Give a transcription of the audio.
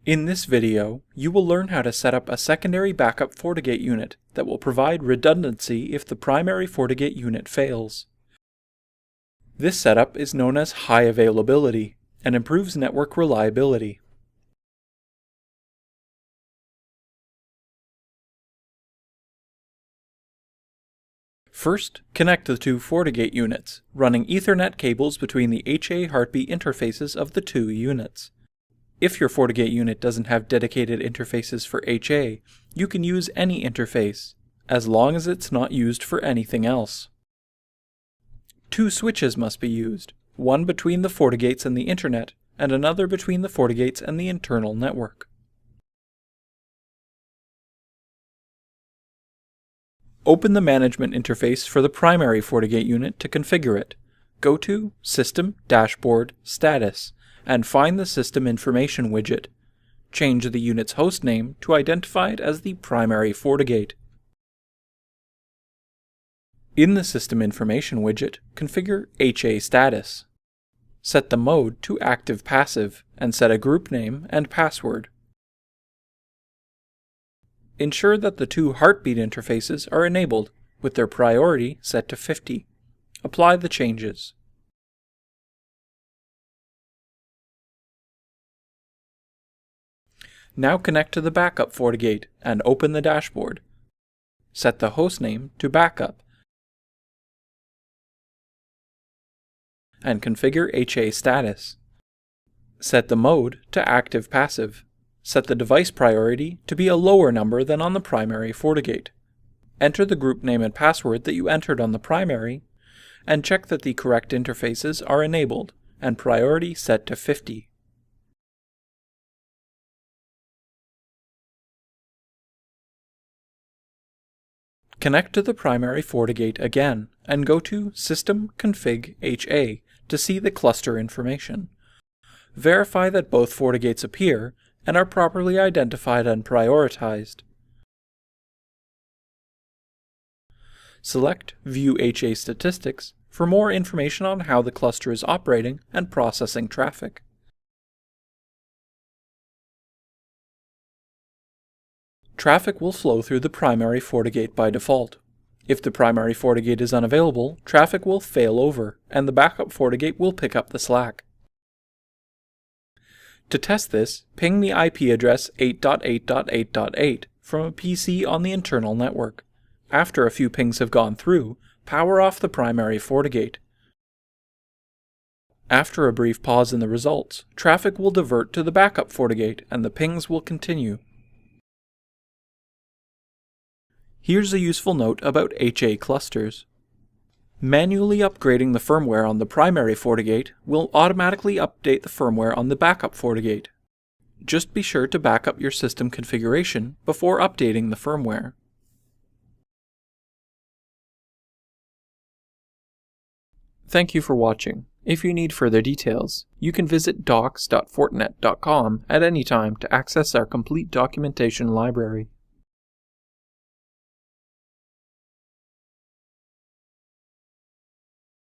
In this video, you will learn how to set up a secondary backup FortiGate unit that will provide redundancy if the primary FortiGate unit fails. This setup is known as high availability and improves network reliability. First, connect the two FortiGate units, running Ethernet cables between the HA heartbeat interfaces of the two units. If your FortiGate unit doesn't have dedicated interfaces for HA, you can use any interface, as long as it's not used for anything else. Two switches must be used, one between the FortiGates and the Internet, and another between the FortiGates and the internal network. Open the management interface for the primary FortiGate unit to configure it. Go to System, Dashboard, Status, and find the System Information widget. Change the unit's host name to identify it as the primary FortiGate. In the System Information widget, configure HA status. Set the mode to active-passive and set a group name and password. Ensure that the two heartbeat interfaces are enabled, with their priority set to 50. Apply the changes. Now connect to the backup FortiGate and open the dashboard. Set the hostname to backup and configure HA status. Set the mode to active-passive. Set the device priority to be a lower number than on the primary FortiGate. Enter the group name and password that you entered on the primary, and check that the correct interfaces are enabled and priority set to 50. Connect to the primary FortiGate again and go to System Config HA to see the cluster information. Verify that both FortiGates appear and are properly identified and prioritized. Select View HA Statistics for more information on how the cluster is operating and processing traffic. Traffic will flow through the primary FortiGate by default. If the primary FortiGate is unavailable, traffic will fail over, and the backup FortiGate will pick up the slack. To test this, ping the IP address 8.8.8.8 from a PC on the internal network. After a few pings have gone through, power off the primary FortiGate. After a brief pause in the results, traffic will divert to the backup FortiGate and the pings will continue. Here's a useful note about HA clusters. Manually upgrading the firmware on the primary FortiGate will automatically update the firmware on the backup FortiGate. Just be sure to back up your system configuration before updating the firmware. Thank you for watching. If you need further details, you can visit docs.fortinet.com at any time to access our complete documentation library.